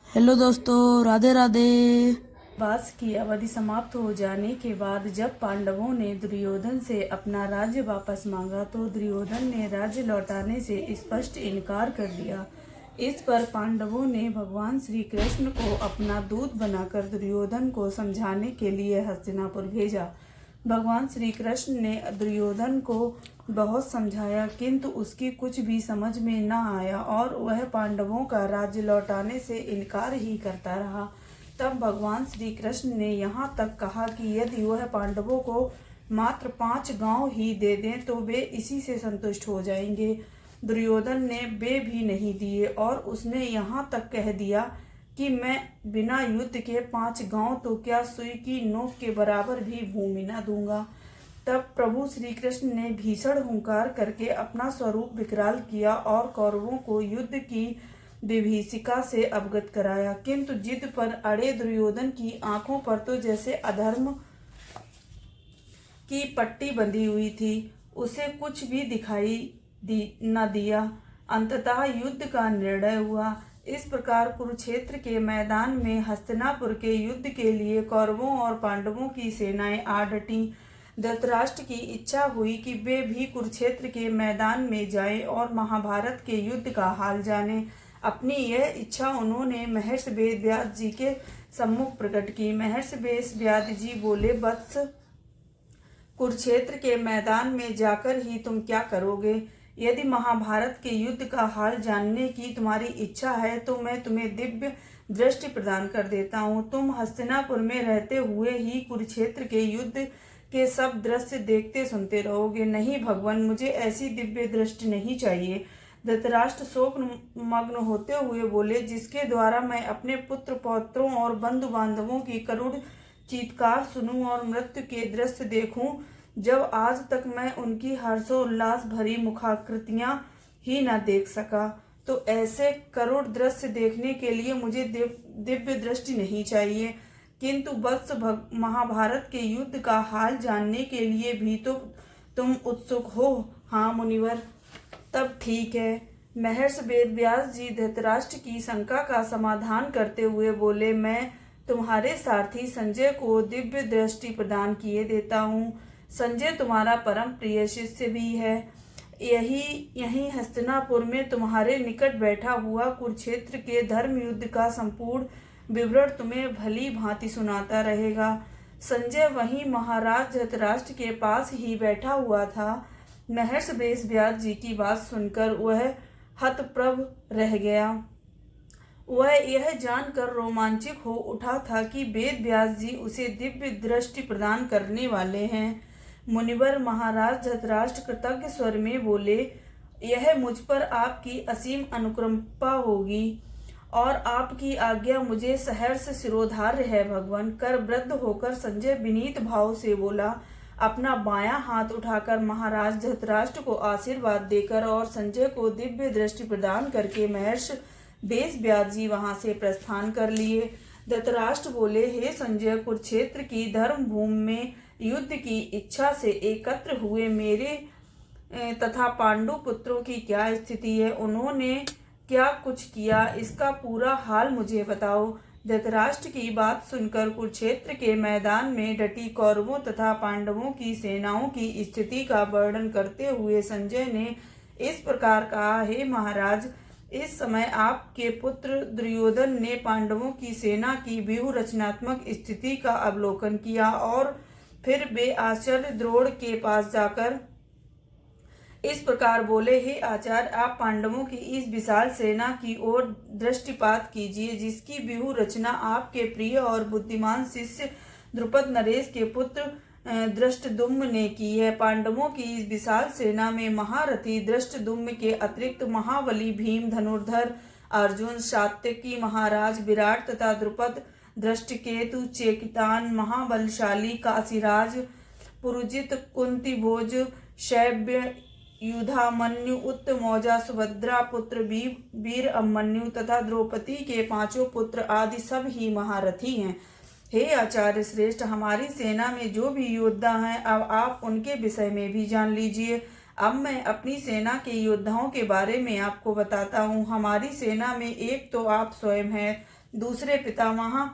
Hello दोस्तों, राधे राधे। वनवास की अवधि समाप्त हो जाने के बाद जब पांडवों ने दुर्योधन से अपना राज्य वापस मांगा तो दुर्योधन ने राज्य लौटाने से स्पष्ट इनकार कर दिया। इस पर पांडवों ने भगवान श्री कृष्ण को अपना दूत बनाकर दुर्योधन को समझाने के लिए हस्तिनापुर भेजा। भगवान श्री कृष्ण ने दुर्योधन को बहुत समझाया, किंतु उसकी कुछ भी समझ में न आया और वह पांडवों का राज्य लौटाने से इनकार ही करता रहा। तब भगवान श्री कृष्ण ने यहाँ तक कहा कि यदि वह पांडवों को मात्र 5 गांव ही दे दें तो वे इसी से संतुष्ट हो जाएंगे। दुर्योधन ने वे भी नहीं दिए और उसने यहाँ तक कह दिया कि मैं बिना युद्ध के 5 गांव तो क्या सुई की नोक के बराबर भी भूमि न दूंगा। तब प्रभु श्री कृष्ण ने भीषण हुंकार करके अपना स्वरूप विकराल किया और कौरवों को युद्ध की विभीषिका से अवगत कराया, किंतु जिद पर अड़े दुर्योधन की आंखों पर तो जैसे अधर्म की पट्टी बंधी हुई थी, उसे कुछ भी दिखाई न दिया। अंततः युद्ध का निर्णय हुआ। इस प्रकार कुरुक्षेत्र के मैदान में हस्तिनापुर के युद्ध के लिए कौरवों और पांडवों की सेनाएं आ डटी। धृतराष्ट्र की इच्छा हुई कि वे भी कुरुक्षेत्र के मैदान में जाएं और महाभारत के युद्ध का हाल जानें। अपनी यह इच्छा उन्होंने महर्षि वेदव्यास जी के सम्मुख प्रकट की। महर्षि वेदव्यास जी बोले, वत्स, कुरुक्षेत्र के मैदान में जाकर ही तुम क्या करोगे? यदि महाभारत के युद्ध का हाल जानने की तुम्हारी इच्छा है तो मैं तुम्हें दिव्य दृष्टि प्रदान कर देता हूँ। तुम हस्तिनापुर में रहते हुए ही कुरुक्षेत्र के युद्ध के सब दृश्य देखते सुनते रहोगे। नहीं भगवान, मुझे ऐसी दिव्य दृष्टि नहीं चाहिए। धृतराष्ट्र शोक मग्न होते हुए बोले, जिसके द्वारा मैं अपने पुत्र पौत्रों और बंधु बांधवों की करुण चीत्कार सुनूं और मृत्यु के दृश्य देखूं, जब आज तक मैं उनकी हर्षोल्लास भरी मुखाकृतियां ही न देख सका, तो ऐसे करुण दृश्य देखने के लिए मुझे दिव्य दृष्टि नहीं चाहिए। किंतु वत्स, महाभारत के युद्ध का हाल जानने के लिए भी तो तुम उत्सुक हो। हाँ मुनिवर, तब ठीक है। महर्षि वेदव्यास जी धृतराष्ट्र की शंका का समाधान करते हुए बोले, मैं तुम्हारे सारथी संजय को दिव्य दृष्टि प्रदान किए देता हूँ। संजय तुम्हारा परम प्रिय शिष्य भी है। यही हस्तिनापुर में तुम्हारे निकट बैठा हुआ कुरुक्षेत्र के धर्म युद्ध का संपूर्ण विवरण तुम्हें भली भांति सुनाता रहेगा। संजय वहीं महाराज धृतराष्ट्र के पास ही बैठा हुआ था। महर्षि वेदव्यास जी की बात सुनकर वह हतप्रभ रह गया। वह यह जानकर रोमांचित हो उठा था कि वेदव्यास जी उसे दिव्य दृष्टि प्रदान करने वाले हैं। मुनिवर, महाराज धृतराष्ट्र कृतज्ञ स्वर में बोले, यह मुझ पर आपकी असीम अनुकंपा होगी और आपकी आज्ञा मुझे सहर्ष शिरोधार्य है भगवान। कर वृद्ध होकर संजय विनीत भाव से बोला। अपना बायां हाथ उठाकर महाराज धृतराष्ट्र को आशीर्वाद देकर और संजय को दिव्य दृष्टि प्रदान करके महर्षि वेदव्यास जी वहां से प्रस्थान कर लिए। धृतराष्ट्र बोले, हे संजय, कुरुक्षेत्र की धर्म भूमि में युद्ध की इच्छा से एकत्र हुए मेरे तथा पांडु पुत्रों की क्या स्थिति है? उन्होंने क्या कुछ किया? इसका पूरा हाल मुझे बताओ। धृतराष्ट्र की बात सुनकर कुरुक्षेत्र के मैदान में डटी कौरवों तथा पांडवों की सेनाओं की स्थिति का वर्णन करते हुए संजय ने इस प्रकार कहा, हे महाराज, इस समय आपके पुत्र दुर्योधन ने पांडवों की सेना की व्यूह रचनात्मक स्थिति का अवलोकन किया और फिर वे आचार्य द्रोण के पास जाकर इस प्रकार बोले, हे आचार्य, आप पांडवों की इस विशाल सेना की ओर दृष्टिपात कीजिए, जिसकी व्यूह रचना आपके प्रिय और बुद्धिमान शिष्य द्रुपद नरेश के पुत्र धृष्टद्युम्न ने की है। पांडवों की इस विशाल सेना में महारथी धृष्टद्युम्न के अतिरिक्त महाबली भीम, धनुर्धर अर्जुन, सात्यकी महाराज विराट तथा द्रुपद, धृष्टकेतु, चेकितान, महाबलशाली काशीराज, पुरुजित, कुंतीभोज, शैब्य, युधामन्यु, उत्तमौजा, सुभद्रा पुत्र वीर अभिमन्यु तथा द्रौपदी के 5 पुत्र आदि सब ही महारथी हैं। हे आचार्य श्रेष्ठ, हमारी सेना में जो भी योद्धा हैं, अब आप उनके विषय में भी जान लीजिए। अब मैं अपनी सेना के योद्धाओं के बारे में आपको बताता हूँ। हमारी सेना में एक तो आप स्वयं हैं, दूसरे पितामह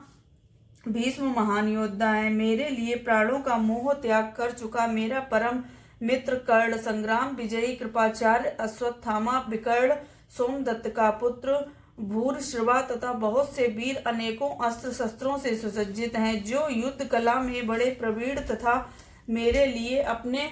भीष्म महान योद्धा है। मेरे लिए प्राणों का मोह त्याग कर चुका मेरा परम मित्र कर्ण, संग्राम विजयी कृपाचार्य अश्वत्थामा, विकर्ण सोमदत्त का पुत्र भूरिश्रवा तथा बहुत से वीर अनेकों अस्त्र शस्त्रों से सुसज्जित हैं, जो युद्ध कला में बड़े प्रवीण तथा मेरे लिए अपने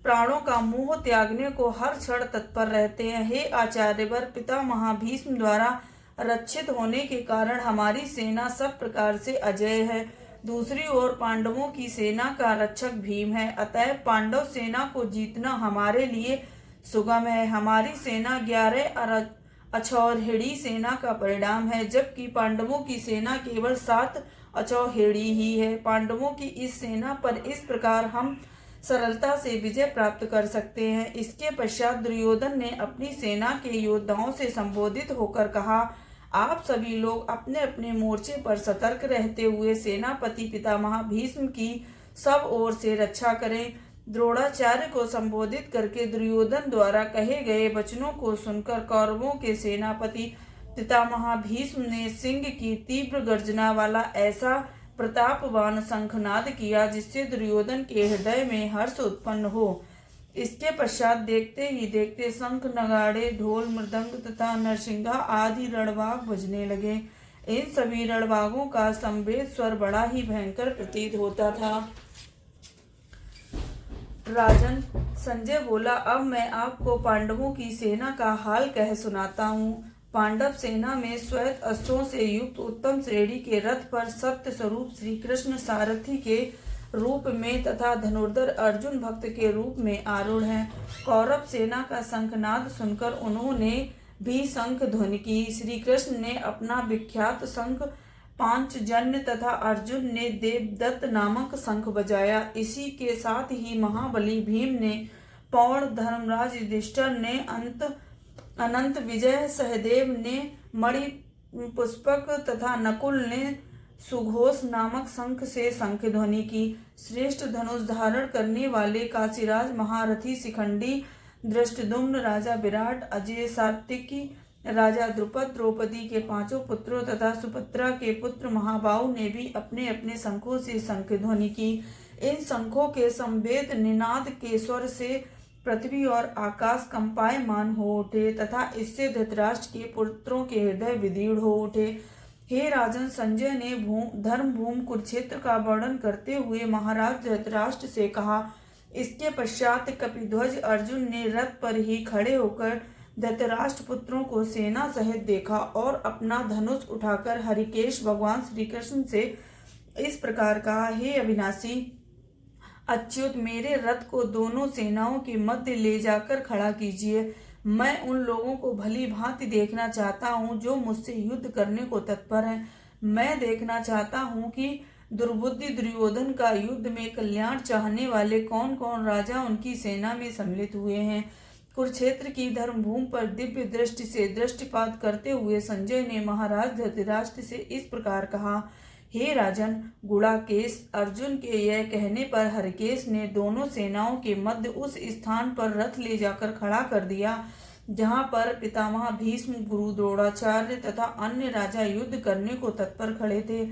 प्राणों का मोह त्यागने को हर क्षण तत्पर रहते हैं। हे आचार्यवर, पितामह भीष्म द्वारा रक्षित होने के कारण हमारी सेना सब प्रकार से अजेय है। दूसरी ओर पांडवों की सेना का रक्षक भीम है, अतः पांडव सेना को जीतना हमारे लिए सुगम है। हमारी सेना 11 अक्षौहिणी सेना का परिणाम है, जबकि पांडवों की सेना केवल 7 अक्षौहिणी ही है। पांडवों की इस सेना पर इस प्रकार हम सरलता से विजय प्राप्त कर सकते हैं। इसके पश्चात दुर्योधन ने अपनी सेना के योद्धाओं से संबोधित होकर कहा, आप सभी लोग अपने अपने मोर्चे पर सतर्क रहते हुए सेनापति पितामह भीष्म की सब ओर से रक्षा करें। द्रोणाचार्य को संबोधित करके दुर्योधन द्वारा कहे गए वचनों को सुनकर कौरवों के सेनापति पितामह भीष्म ने सिंह की तीव्र गर्जना वाला ऐसा प्रतापवान शंखनाद किया, जिससे दुर्योधन के हृदय में हर्ष उत्पन्न हो। इसके पश्चात देखते ही देखते शंख, नगाड़े, ढोल, मृदंग तथा नरसिंगा आदि रणवाग बजने लगे। इन सभी रणवागों का संवेद स्वर बड़ा ही भयंकर प्रतीत होता था। राजन, संजय बोला, अब मैं आपको पांडवों की सेना का हाल कह सुनाता हूँ। पांडव सेना में श्वेत अश्वों से युक्त उत्तम श्रेणी के रथ पर सत्य स्वरूप श्री कृष्ण सारथी के रूप में तथा धनुर्धर अर्जुन भक्त के रूप में आरूढ़ हैं। कौरव सेना का शंखनाद सुनकर उन्होंने भी शंख ध्वनि की। श्री कृष्ण ने अपना विख्यात शंख पांचजन्य तथा अर्जुन ने देवदत्त नामक शंख बजाया। इसी के साथ ही महाबली भीम ने, पौड़ धर्मराज युधिष्ठिर ने, अनंत विजय सहदेव ने, मणि पुष्पक तथा नकुल ने सुघोष नामक शंख से शंख ध्वनि की। श्रेष्ठ धनुष धारण करने वाले काशीराज महारथी शिखंडी, धृष्टद्युम्न राजा विराट, अजय सात्विकी राजा द्रुपद, द्रौपदी के 5 पुत्रों तथा सुभद्रा के पुत्र महाबाहु ने भी अपने अपने शंखों से शंख ध्वनि की। इन शंखों के संवेद निनाद के स्वर से पृथ्वी और आकाश कंपायमान हो उठे तथा इससे धृतराष्ट्र के पुत्रों के हृदय विदीर्ण हो उठे। हे राजन, संजय ने धर्मभूमि कुरुक्षेत्र का वर्णन करते हुए महाराज धृतराष्ट्र से कहा। इसके पश्चात कपिध्वज अर्जुन ने रथ पर ही खड़े होकर धृतराष्ट्र पुत्रों को सेना सहित देखा और अपना धनुष उठाकर हरिकेश भगवान श्री कृष्ण से इस प्रकार कहा, हे अविनाशी अच्युत, मेरे रथ को दोनों सेनाओं के मध्य ले जाकर खड़ा कीजिए। मैं उन लोगों को भली भांति देखना चाहता हूँ जो मुझसे युद्ध करने को तत्पर हैं। मैं देखना चाहता हूँ कि दुर्बुद्धि दुर्योधन का युद्ध में कल्याण चाहने वाले कौन कौन राजा उनकी सेना में सम्मिलित हुए हैं। कुरुक्षेत्र की धर्मभूमि पर दिव्य दृष्टि से दृष्टिपात करते हुए संजय ने महाराज धृतराष्ट्र से इस प्रकार कहा, हे राजन, गुड़ाकेश, अर्जुन के यह कहने पर हरिकेश ने दोनों सेनाओं के मध्य उस स्थान पर रथ ले जाकर खड़ा कर दिया जहां पर पितामह भीष्म, गुरु द्रोणाचार्य तथा अन्य राजा युद्ध करने को तत्पर खड़े थे।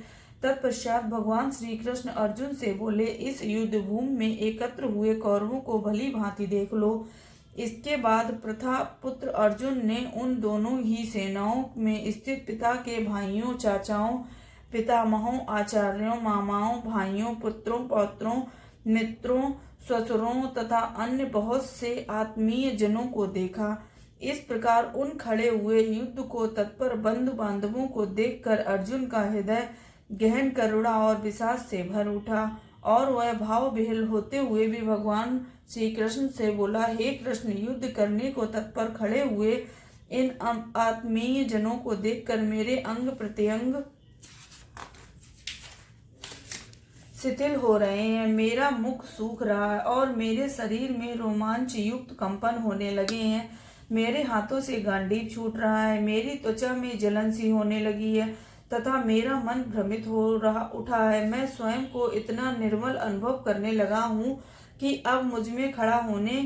तत्पश्चात भगवान श्री कृष्ण अर्जुन से बोले, इस युद्ध भूमि में एकत्र हुए कौरवों को भली भांति देख लो। इसके बाद प्रथा पुत्र अर्जुन ने उन दोनों ही सेनाओं में स्थित पिता के भाइयों, चाचाओं, पितामहों, आचार्यों, मामाओं, भाइयों, पुत्रों, पौत्रों, मित्रों, ससुरों तथा अन्य बहुत से आत्मीय जनों को देखा। इस प्रकार उन खड़े हुए युद्ध को तत्पर बंधु बांधवों को देखकर अर्जुन का हृदय गहन करुणा और विषाद से भर उठा और वह भाव विह्वल होते हुए भी भगवान श्री कृष्ण से बोला, हे कृष्ण, युद्ध करने को तत्पर खड़े हुए इन आत्मीय जनों को देखकर मेरे अंग प्रत्यंग शिथिल हो रहे हैं। मेरा मुख सूख रहा है और मेरे शरीर में रोमांच युक्त कंपन होने लगे हैं। मेरे हाथों से गांडीव छूट रहा है, मेरी त्वचा में जलन सी होने लगी है तथा मेरा मन भ्रमित हो उठा है। मैं स्वयं को इतना निर्मल अनुभव करने लगा हूँ कि अब मुझ में खड़ा होने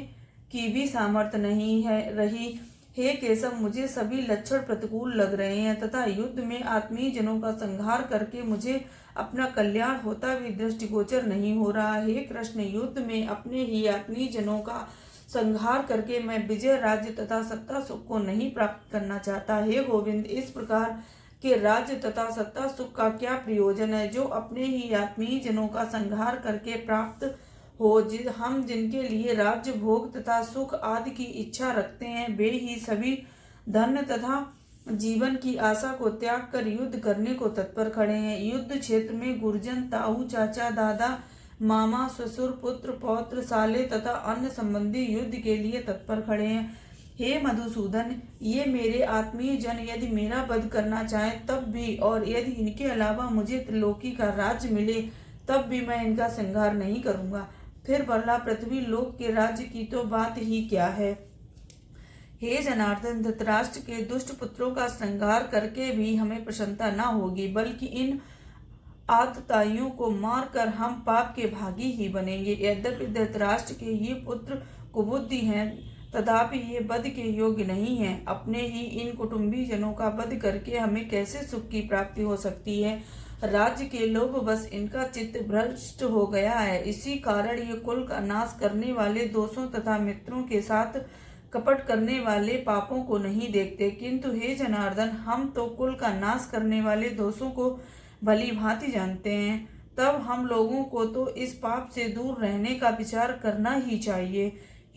की भी सामर्थ्य नहीं है रही। हे केशव, मुझे सभी लक्षण प्रतिकूल लग रहे हैं तथा युद्ध में आत्मीय जनों का संहार करके मुझे अपना कल्याण होता भी दृष्टिगोचर नहीं हो रहा। हे कृष्ण, युद्ध में अपने ही आत्मीय जनों का संहार करके मैं विजय, राज्य तथा सत्ता सुख को नहीं प्राप्त करना चाहता। हे गोविंद, इस प्रकार के राज्य तथा सत्ता सुख का क्या प्रयोजन है जो अपने ही आत्मीय जनों का संहार करके प्राप्त हो। हम जिनके लिए राज्य, भोग तथा सुख आदि की इच्छा रखते हैं, वे ही सभी धन तथा जीवन की आशा को त्याग कर युद्ध करने को तत्पर खड़े हैं। युद्ध क्षेत्र में गुरुजन, ताऊ, चाचा, दादा, मामा, ससुर, पुत्र, पौत्र, साले तथा अन्य संबंधी युद्ध के लिए तत्पर खड़े हैं। हे मधुसूदन, ये मेरे आत्मीय जन यदि मेरा वध करना चाहें तब भी, और यदि इनके अलावा मुझे त्रिलोकी का राज्य मिले तब भी मैं इनका संहार नहीं करूंगा। फिर भला पृथ्वी लोक के राज्य की तो बात ही क्या है। हे जनार्दन, धृतराष्ट्र के दुष्ट पुत्रों का संहार करके भी हमें प्रसन्नता न होगी, बल्कि इन आतताइयों को मारकर हम पाप के भागी ही बनेंगे। यद्यपि धृतराष्ट्र के ये पुत्र कुबुद्धि हैं, तथापि ये वध के योग्य नहीं हैं। अपने ही इन कुटुंबी जनों का वध करके हमें कैसे सुख की प्राप्ति हो सकती है। राज्य के लोभ बस इनका चित्त भ्रष्ट हो गया है। इसी कारण ये कुल का नाश करने वाले दोषों तथा मित्रों के साथ कपट करने वाले पापों को नहीं देखते। किंतु हे जनार्दन, हम तो कुल का नाश करने वाले दोषों को भली भांति जानते हैं। तब हम लोगों को तो इस पाप से दूर रहने का विचार करना ही चाहिए।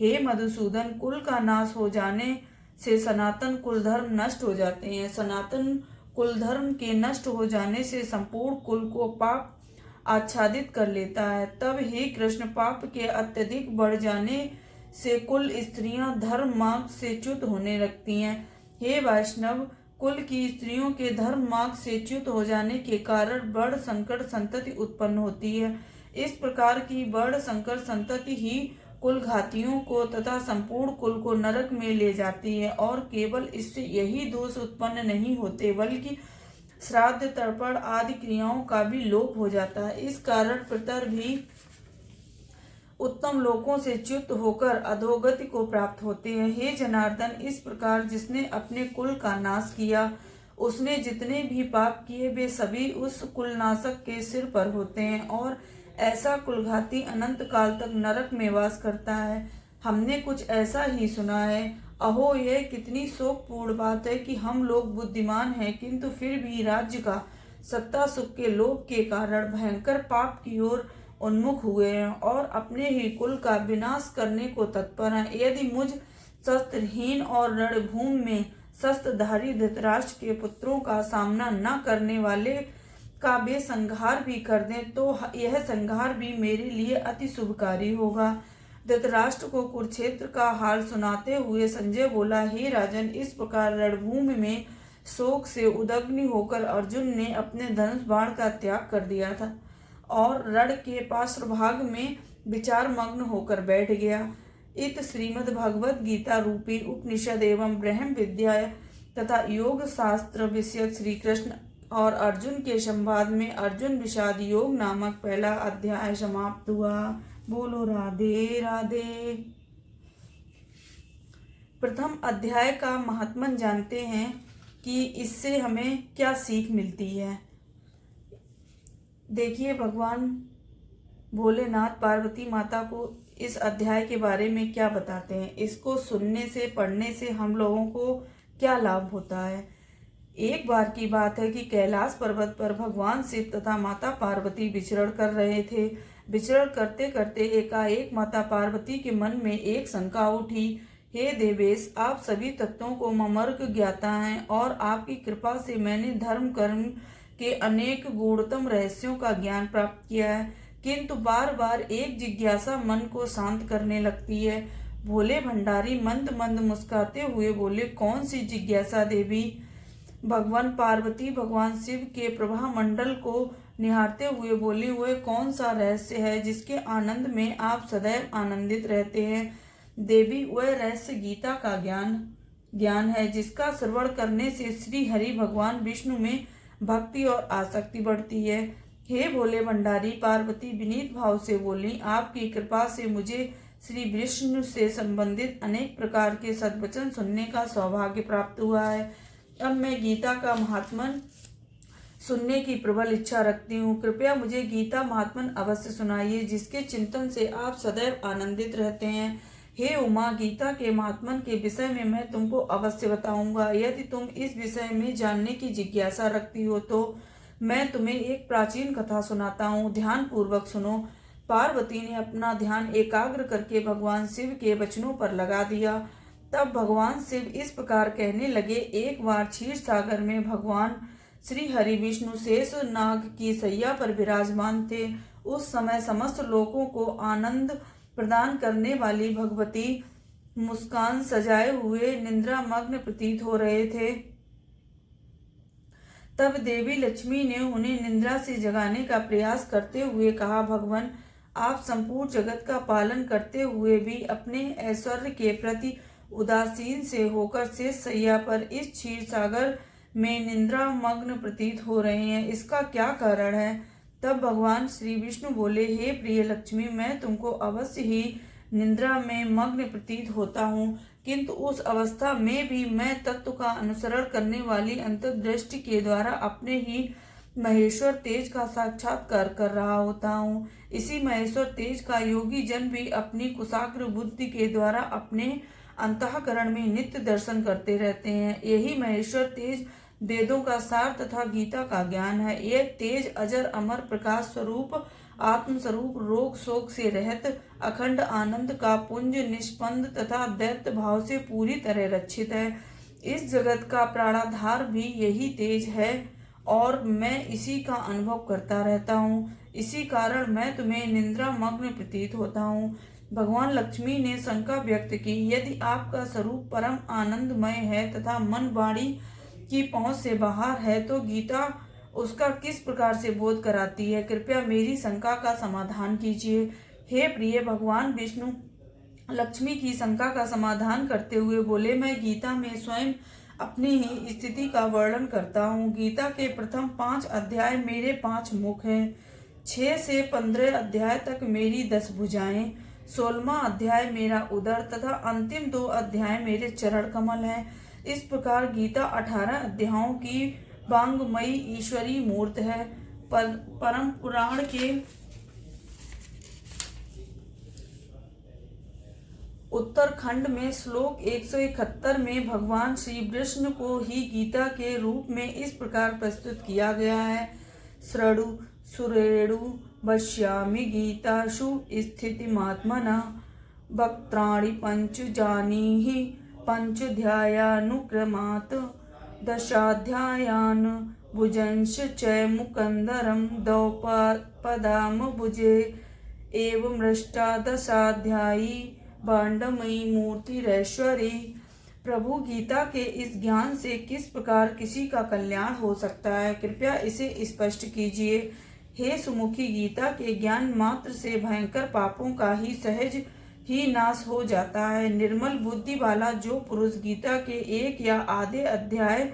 हे मधुसूदन, कुल का नाश हो जाने से सनातन कुल धर्म नष्ट हो जाते हैं। सनातन कुल धर्म के नष्ट हो जाने से संपूर्ण कुल को पाप आच्छादित कर लेता है। तब हे कृष्ण, पाप के अत्यधिक बढ़ जाने से कुल स्त्रियां धर्म मार्ग से च्युत होने लगती हैं। हे वैष्णव, कुल की स्त्रियों के धर्म मार्ग से च्युत हो जाने के कारण वर्ण संकर संतति उत्पन्न होती है। इस प्रकार की वर्ण संकर संतति ही कुल घातियों को तथा संपूर्ण कुल को नरक में ले जाती है। और केवल इससे यही दोष उत्पन्न नहीं होते, बल्कि श्राद्ध, तर्पण आदि क्रियाओं का भी लोप हो जाता है। इस कारण पितर भी उत्तम लोकों से च्युत होकर अधोगति को प्राप्त होते हैं। हे जनार्दन, इस प्रकार जिसने अपने कुल का नाश किया, उसने जितने भी पाप किए वे सभी उस कुलनाशक के सिर पर होते हैं, और ऐसा कुलघाती अनंत काल तक नरक में वास करता है। हमने कुछ ऐसा ही सुना है। अहो, यह कितनी शोकपूर्ण बात है कि हम लोग बुद्धिमान हैं, किंतु फिर भी राज्य का, सत्ता सुख के लोभ के कारण भयंकर पाप की ओर उन्मुख हुए हैं और अपने ही कुल का विनाश करने को तत्पर हैं। यदि मुझ शस्त्रहीन और रणभूमि में शस्त्रधारी धृतराष्ट्र के पुत्रों का सामना न करने वाले का वे संहार भी कर दें तो यह संहार भी मेरे लिए अति शुभकारी होगा। धृतराष्ट्र को कुरुक्षेत्र का हाल सुनाते हुए संजय बोला, हे राजन, इस प्रकार रणभूमि में शोक से उद्विग्न होकर अर्जुन ने अपने धनुष बाण का त्याग कर दिया था और रण के पार्श्वभाग में विचार मग्न होकर बैठ गया। इत श्रीमद् भगवद गीता रूपी उपनिषद एवं ब्रह्म विद्या तथा योग शास्त्र विषयक श्री कृष्ण और अर्जुन के संवाद में अर्जुन विषाद योग नामक पहला अध्याय समाप्त हुआ। बोलो राधे राधे। प्रथम अध्याय का महात्मन जानते हैं कि इससे हमें क्या सीख मिलती है। देखिए, भगवान भोलेनाथ पार्वती माता को इस अध्याय के बारे में क्या बताते हैं। इसको सुनने से, पढ़ने से हम लोगों को क्या लाभ होता है। एक बार की बात है कि कैलाश पर्वत पर भगवान शिव तथा माता पार्वती विचरण कर रहे थे। विचरण करते करते एकाएक माता पार्वती के मन में एक शंका उठी, हे देवेश, आप सभी तत्वों को ममर्ग ज्ञाता हैं और आपकी कृपा से मैंने धर्म कर्म के अनेक गूढ़तम रहस्यों का ज्ञान प्राप्त किया है, किंतु बार बार एक जिज्ञासा मन को शांत करने लगती है। भोले भंडारी मंद मंद मुस्कुराते हुए बोले, कौन सी जिज्ञासा देवी। भगवान पार्वती भगवान शिव के प्रभा मंडल को निहारते हुए बोली, वह कौन सा रहस्य है जिसके आनंद में आप सदैव आनंदित रहते हैं। देवी, वह रहस्य गीता का ज्ञान है, जिसका श्रवण करने से श्री हरि भगवान विष्णु में भक्ति और आसक्ति बढ़ती है। हे भोले भंडारी, पार्वती विनीत भाव से बोली, आपकी कृपा से मुझे श्री विष्णु से संबंधित अनेक प्रकार के सद्वचन सुनने का सौभाग्य प्राप्त हुआ है। अब मैं गीता का महात्मन सुनने की प्रबल इच्छा रखती हूँ। कृपया मुझे गीता महात्मन अवश्य सुनाइए, जिसके चिंतन से आप सदैव आनंदित रहते हैं। हे उमा, गीता के महात्मन के विषय में मैं तुमको अवश्य बताऊंगा। यदि तुम इस विषय में जानने की जिज्ञासा रखती हो तो मैं तुम्हें एक प्राचीन कथा सुनाता हूँ, ध्यान पूर्वक सुनो। पार्वती ने अपना ध्यान एकाग्र करके भगवान शिव के वचनों पर लगा दिया। तब भगवान शिव इस प्रकार कहने लगे। एक बार क्षीर सागर में भगवान श्री हरि विष्णु शेष नाग की सैया पर विराजमान थे। उस समय समस्त लोगों को आनंद प्रदान करने वाली भगवती मुस्कान सजाए हुए निद्रा मग्न प्रतीत हो रहे थे। तब देवी लक्ष्मी ने उन्हें निद्रा से जगाने का प्रयास करते हुए कहा, भगवान, आप संपूर्ण जगत का पालन करते हुए भी अपने ऐश्वर्य के प्रति उदासीन से होकर शेष सैया पर इस क्षीर सागर में निद्रा मग्न प्रतीत हो रहे हैं, इसका क्या कारण है? तब भगवान श्री विष्णु बोले, हे प्रिय लक्ष्मी, मैं तुमको अवश्य ही निद्रा में मग्न प्रतीत होता हूँ, किंतु उस अवस्था में भी मैं तत्व का अनुसरण करने वाली अंतर्दृष्टि के द्वारा अपने ही महेश्वर तेज का साक्षात्कार कर रहा होता हूँ। इसी महेश्वर तेज का योगी जन भी अपनी कुशाग्र बुद्धि के द्वारा अपने अंतःकरण में नित्य दर्शन करते रहते हैं। यही महेश्वर तेज वेदों का सार तथा गीता का ज्ञान है। यह तेज अजर अमर प्रकाश स्वरूप आत्म स्वरूप रोग शोक से रहित अखंड आनंद का पुंज निष्पन्द तथा दैत्य भाव से पूरी तरह रक्षित है। इस जगत का प्राणाधार भी यही तेज है और मैं इसी का अनुभव करता रहता हूँ। इसी कारण मैं तुम्हें निद्रा मग्न प्रतीत होता हूँ। भगवान लक्ष्मी ने शंका व्यक्त की, यदि आपका स्वरूप परम आनंदमय है तथा मन वाणी की पहुंच से बाहर है तो गीता उसका किस प्रकार से बोध कराती है? कृपया मेरी शंका का समाधान कीजिए। हे प्रिय, भगवान विष्णु लक्ष्मी की शंका का समाधान करते हुए बोले, मैं गीता में स्वयं अपनी ही स्थिति का वर्णन करता हूँ। गीता के प्रथम 5 अध्याय मेरे 5 मुख हैं, 6 से 15 अध्याय तक मेरी 10 भुजाएं, 16वां अध्याय मेरा उदर तथा अंतिम 2 अध्याय मेरे चरण कमल हैं। इस प्रकार गीता 18 अध्यायों की वांगमयी ईश्वरी मूर्त है। परम पुराण के उत्तरखंड में श्लोक 171 में भगवान श्री कृष्ण को ही गीता के रूप में इस प्रकार प्रस्तुत किया गया है। श्रृणु सुरेणु पश्यामि गीतासु स्थितिमात्मना वक्त्राणि पंच जानीहि पंचध्यायानुक्रमात् दशाध्यायान् भुजंश च मुकंदरम द्वौपदाम भुजे एवं अष्टादशाध्यायी भांडमयी मूर्तिरेश्वरी। प्रभु, गीता के इस ज्ञान से किस प्रकार किसी का कल्याण हो सकता है? कृपया इसे स्पष्ट कीजिए। हे सुमुखी, गीता के ज्ञान मात्र से भयंकर पापों का ही सहज ही नाश हो जाता है। निर्मल बुद्धि वाला जो पुरुष गीता के एक या आधे अध्याय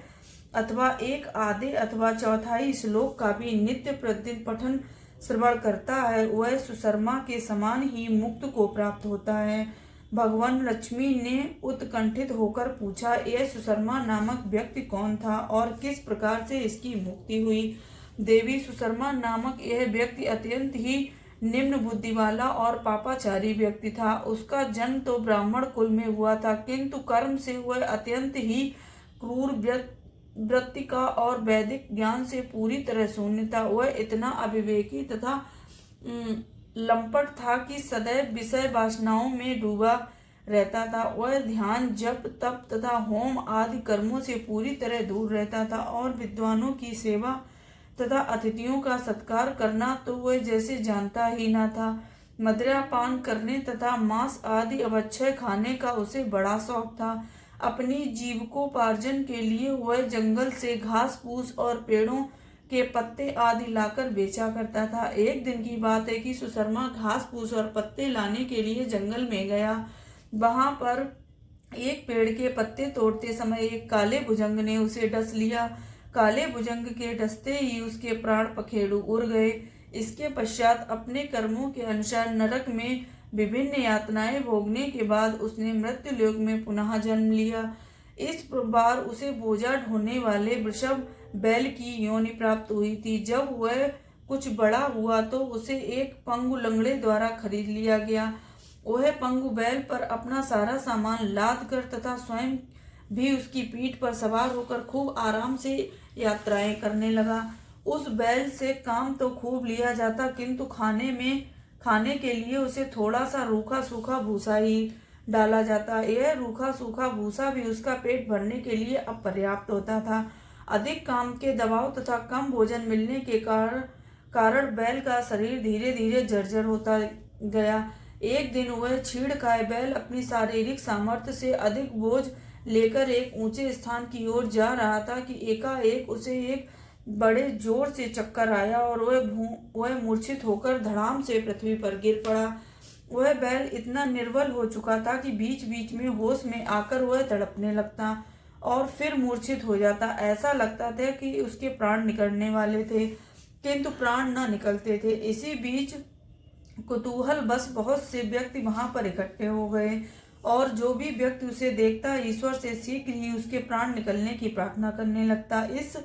अथवा एक आधे अथवा चौथाई श्लोक का भी नित्य प्रतिदिन पठन श्रवण करता है, वह सुशर्मा के समान ही मुक्त को प्राप्त होता है। भगवान लक्ष्मी ने उत्कंठित होकर पूछा, यह सुशर्मा नामक व्यक्ति कौन था और किस प्रकार से इसकी मुक्ति हुई? देवी, सुशर्मा नामक यह व्यक्ति अत्यंत ही निम्न बुद्धि वाला और पापाचारी व्यक्ति था। उसका जन्म तो ब्राह्मण कुल में हुआ था, किंतु कर्म से वह अत्यंत ही क्रूर वृत्ति का और वैदिक ज्ञान से पूरी तरह शून्य था। वह इतना अविवेकी तथा लंपट था कि सदैव विषय वासनाओं में डूबा रहता था। वह ध्यान, जप, तप तथा होम आदि कर्मों से पूरी तरह दूर रहता था और विद्वानों की सेवा तथा अतिथियों का सत्कार करना तो वह जैसे जानता ही न था। मदिरापान करने तथा मांस आदि अवच्छय खाने का उसे बड़ा शौक था। अपनी जीविकोपार्जन के लिए वह जंगल से घास फूस और पेड़ों के पत्ते आदि लाकर बेचा करता था। एक दिन की बात है कि सुशर्मा घास फूस और पत्ते लाने के लिए जंगल में गया। वहां पर एक पेड़ के पत्ते तोड़ते समय एक काले भुजंग ने उसे डस लिया। काले भुजंग के डसते ही उसके प्राण पखेरु उड़ गए। इसके पश्चात अपने कर्मों के अनुसार नरक में विभिन्न यातनाएं भोगने के बाद उसने मृत्यु लोक में पुनः जन्म लिया। इस बार उसे बोझा ढोने वाले वृषभ बैल की योनि प्राप्त हुई थी। जब वह कुछ बड़ा हुआ तो उसे एक पंगु लंगड़े द्वारा खरीद लिया गया। वह पंगु बैल पर अपना सारा सामान लाद कर तथा स्वयं भी उसकी पीठ पर सवार होकर खूब आराम से यात्राएं करने लगा। उस बैल से काम तो खूब लिया जाता, किंतु खाने के लिए उसे थोड़ा सा रूखा सूखा भूसा ही डाला जाता। यह रूखा सूखा भूसा भी उसका पेट भरने के लिए अपर्याप्त होता था। अधिक काम के दबाव तथा कम भोजन मिलने के कारण बैल का शरीर धीरे धीरे जर्जर होता गया। एक दिन वह छीड़ खाए बैल अपनी शारीरिक सामर्थ्य से अधिक बोझ लेकर एक ऊंचे स्थान की ओर जा रहा था कि एकाएक उसे एक बड़े जोर से चक्कर आया और वह मूर्छित होकर धड़ाम से पृथ्वी पर गिर पड़ा। वह बैल इतना निर्बल हो चुका था कि बीच बीच में होश में आकर वह तड़पने लगता और फिर मूर्छित हो जाता। ऐसा लगता था कि उसके प्राण निकलने वाले थे, किंतु प्राण न निकलते थे। इसी बीच कुतूहल बस बहुत से व्यक्ति वहां पर इकट्ठे हो गए और जो भी व्यक्ति उसे देखता ईश्वर से शीघ्र ही उसके प्राण निकलने की प्रार्थना करने लगता। इस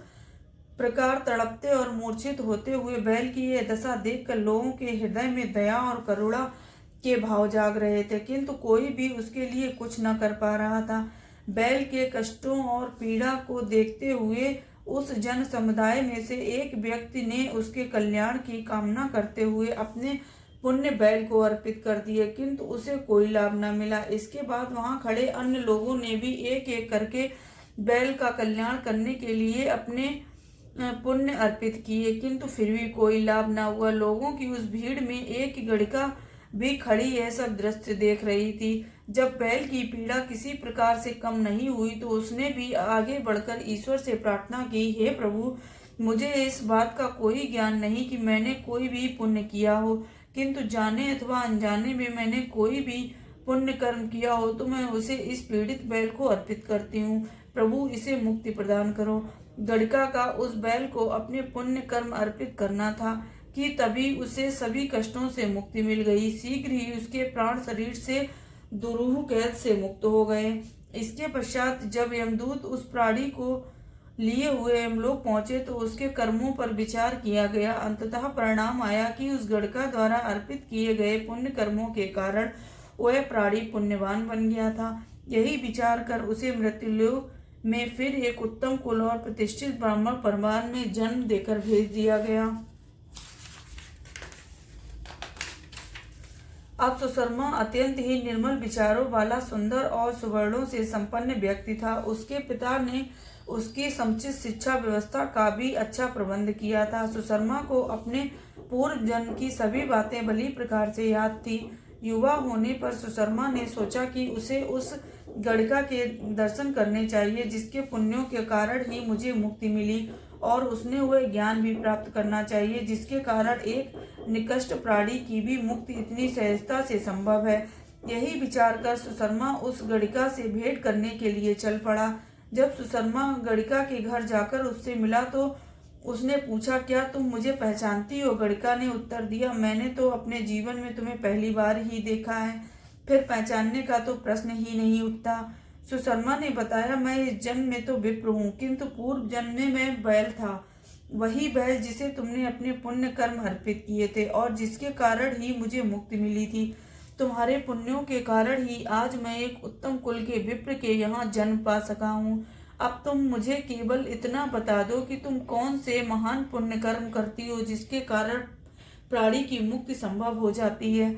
प्रकार तड़पते और मूर्छित होते हुए बैल की यह दशा देखकर लोगों के हृदय में दया और करुणा के भाव जाग रहे थे, किंतु कोई भी उसके लिए कुछ न कर पा रहा था। बैल के कष्टों और पीड़ा को देखते हुए उस जन समुदाय में से एक व्यक्ति ने उसके कल्याण की कामना करते हुए अपने पुण्य बैल को अर्पित कर दिए, किंतु उसे कोई लाभ न मिला। इसके बाद वहां खड़े अन्य लोगों ने भी एक एक करके बैल का कल्याण करने के लिए अपने पुण्य अर्पित किए, किंतु फिर भी कोई लाभ न हुआ। लोगों की उस भीड़ में एक गड़िका भी खड़ी यह सब दृश्य देख रही थी। जब बैल की पीड़ा किसी प्रकार से कम नहीं हुई तो उसने भी आगे बढ़कर ईश्वर से प्रार्थना की, हे प्रभु, मुझे इस बात का कोई ज्ञान नहीं कि मैंने कोई भी पुण्य किया हो, किंतु जाने अथवा अनजाने में मैंने कोई भी पुण्य कर्म किया हो तो मैं उसे इस पीड़ित बैल को अर्पित करती हूँ। प्रभु, इसे मुक्ति प्रदान करो। गड़िका का उस बैल को अपने पुण्य कर्म अर्पित करना था कि तभी उसे सभी कष्टों से मुक्ति मिल गई। शीघ्र ही उसके प्राण शरीर से दुरूह कैद से मुक्त हो गए। इसके पश्चात जब यमदूत उस प्राणी को लिए हुए यमलोक पहुंचे तो उसके कर्मों पर विचार किया गया। अंततः परिणाम आया कि उस गड़का द्वारा अर्पित किए गए पुण्य कर्मों के कारण वह प्राणी पुण्यवान बन गया था। यही विचार कर उसे मृत्युलोक में फिर एक उत्तम कुल और प्रतिष्ठित ब्राह्मण परिवार में जन्म देकर भेज दिया गया। अब सुशर्मा अत्यंत ही निर्मल विचारों वाला, सुंदर और सुवर्णों से संपन्न व्यक्ति था। उसके पिता ने उसकी समुचित शिक्षा व्यवस्था का भी अच्छा प्रबंध किया था। सुशर्मा को अपने पूर्व जन्म की सभी बातें भली प्रकार से याद थी। युवा होने पर सुशर्मा ने सोचा कि उसे उस गड़िका के दर्शन करने चाहिए जिसके पुण्यों के कारण ही मुझे मुक्ति मिली, और उसने वह ज्ञान भी प्राप्त करना चाहिए जिसके कारण एक निकृष्ट प्राणी की भी मुक्ति इतनी सहजता से संभव है। यही विचार कर सुशर्मा उस गड़िका से भेंट करने के लिए चल पड़ा। जब सुशर्मा गड़िका के घर जाकर उससे मिला तो उसने पूछा, क्या तुम मुझे पहचानती हो? गड़िका ने उत्तर दिया, मैंने तो अपने जीवन में तुम्हें पहली बार ही देखा है, फिर पहचानने का तो प्रश्न ही नहीं उठता। सुशर्मा ने बताया, मैं इस जन्म में तो विप्र हूँ, किंतु पूर्व जन्म में मैं बैल था। वही बैल जिसे तुमने अपने पुण्य कर्म अर्पित किए थे और जिसके कारण ही मुझे मुक्ति मिली थी। तुम्हारे पुण्यों के कारण ही आज मैं एक उत्तम कुल के विप्र के यहाँ जन्म पा सका हूँ। अब तुम मुझे केवल इतना बता दो कि तुम कौन से महान पुण्य कर्म करती हो जिसके कारण प्राणी की मुक्ति संभव हो जाती है।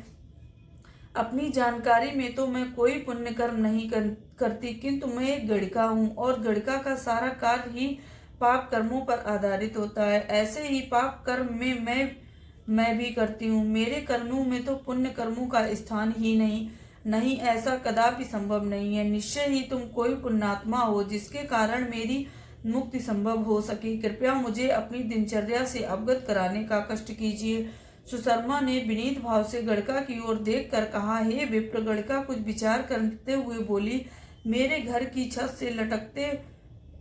अपनी जानकारी में तो मैं कोई पुण्य कर्म नहीं करती, किंतु मैं एक गड़िका हूँ और गड़िका का सारा कार्य ही पाप कर्मों पर आधारित होता है। ऐसे ही पाप कर्म में मैं भी करती हूँ। मेरे कर्मों में तो पुण्य कर्मों का स्थान ही नहीं, ऐसा कदापि संभव नहीं है। निश्चय ही तुम कोई पुण्यात्मा हो जिसके कारण मेरी मुक्ति संभव हो सके। कृपया मुझे अपनी दिनचर्या से अवगत कराने का कष्ट कीजिए। सुशर्मा ने विनीत भाव से गड़का की ओर देखकर कहा, हे विप्र। गड़का कुछ विचार करते हुए बोली, मेरे घर की छत से लटकते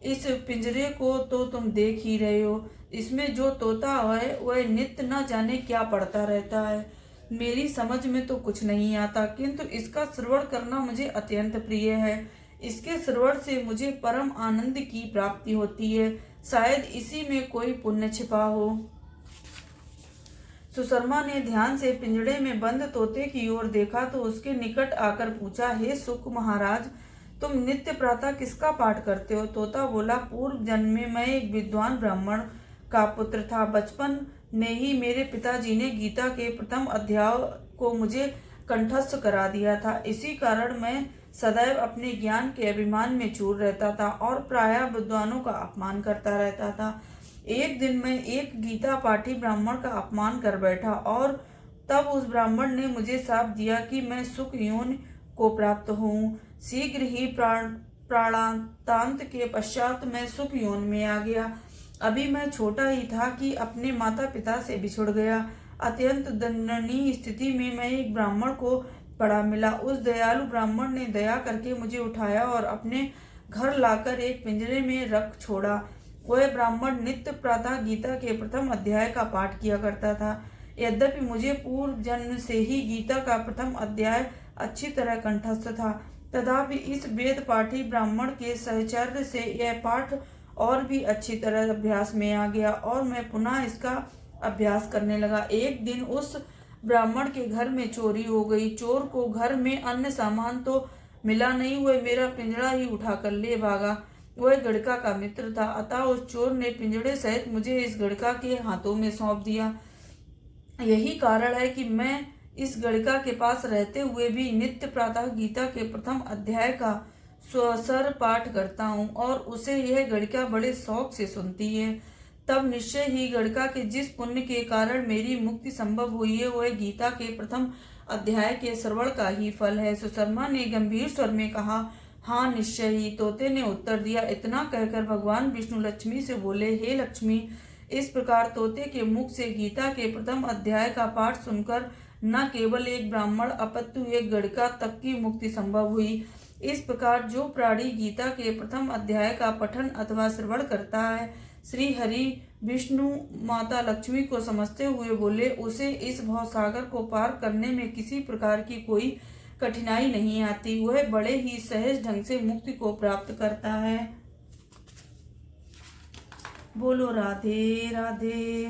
इस पिंजरे को तो तुम देख ही रहे हो। इसमें जो तोता है वह नित्य न जाने क्या पढ़ता रहता है। मेरी समझ में तो कुछ नहीं आता, किंतु इसका श्रवण करना मुझे अत्यंत प्रिय है। इसके श्रवण से मुझे परम आनंद की प्राप्ति होती है। शायद इसी में कोई पुण्य छिपा हो। सुशर्मा ने ध्यान से पिंजड़े में बंद तोते की ओर देखा तो उसके निकट आकर पूछा, हे सुक महाराज, तुम नित्य प्रातः किसका पाठ करते हो? तोता बोला, पूर्व जन्म में मैं एक विद्वान ब्राह्मण का पुत्र था। बचपन में ही मेरे पिताजी ने गीता के प्रथम अध्याय को मुझे कंठस्थ करा दिया था। इसी कारण मैं सदैव अपने ज्ञान के अभिमान में चूर रहता था और प्रायः विद्वानों का अपमान करता रहता था। एक दिन मैं एक गीता पाठी ब्राह्मण का अपमान कर बैठा और तब उस ब्राह्मण ने मुझे शाप दिया कि मैं सुख योनि को प्राप्त हूँ। शीघ्र ही प्राणांतांत के पश्चात मैं सुख योनि में आ गया। अभी मैं छोटा ही था कि अपने माता पिता से बिछुड़ गया। अत्यंत दयनीय स्थिति में मैं एक ब्राह्मण को पड़ा मिला। उस दयालु ब्राह्मण ने दया करके मुझे उठाया और अपने घर लाकर एक पिंजरे में रख छोड़ा। वह ब्राह्मण नित्य प्रातः गीता के प्रथम अध्याय का पाठ किया करता था। यद्यपि मुझे पूर्व जन्म से ही गीता का प्रथम अध्याय अच्छी तरह कंठस्थ था, तथापि इस वेद पाठी ब्राह्मण के सहचर्य से यह पाठ और भी अच्छी तरह अभ्यास में आ गया और मैं पुनः इसका अभ्यास करने लगा। एक दिन उस ब्राह्मण के घर में चोरी हो गई। चोर को घर में अन्य सामान तो मिला नहीं, वह मेरा पिंजड़ा ही उठाकर ले भागा। वह गड़का का मित्र था, अतः उस चोर ने पिंजड़े सहित मुझे इस गड़का के हाथों में सौंप दिया। यही कारण है कि मैं इस गड़का के पास रहते हुए भी नित्य प्रातः गीता के प्रथम अध्याय का स्वसर पाठ करता हूँ और उसे यह गड़का बड़े शौक से सुनती है। तब निश्चय ही गड़का के जिस पुण्य के कारण मेरी मुक्ति संभव हुई है, वह गीता के प्रथम अध्याय के श्रवण का ही फल है। सुशर्मा ने गंभीर स्वर में कहा, हाँ निश्चय ही। तोते ने उत्तर दिया। इतना कहकर भगवान विष्णु लक्ष्मी से बोले, हे लक्ष्मी, इस प्रकार तोते के मुख से गीता के प्रथम अध्याय का पाठ सुनकर न केवल एक ब्राह्मण अपितु एक गड़का तक की मुक्ति संभव हुई। इस प्रकार जो प्राणी गीता के प्रथम अध्याय का पठन अथवा श्रवण करता है, श्री हरि विष्णु माता लक्ष्मी को समझते हुए बोले, उसे इस भवसागर को पार करने में किसी प्रकार की कोई कठिनाई नहीं आती। वह बड़े ही सहज ढंग से मुक्ति को प्राप्त करता है। बोलो राधे राधे।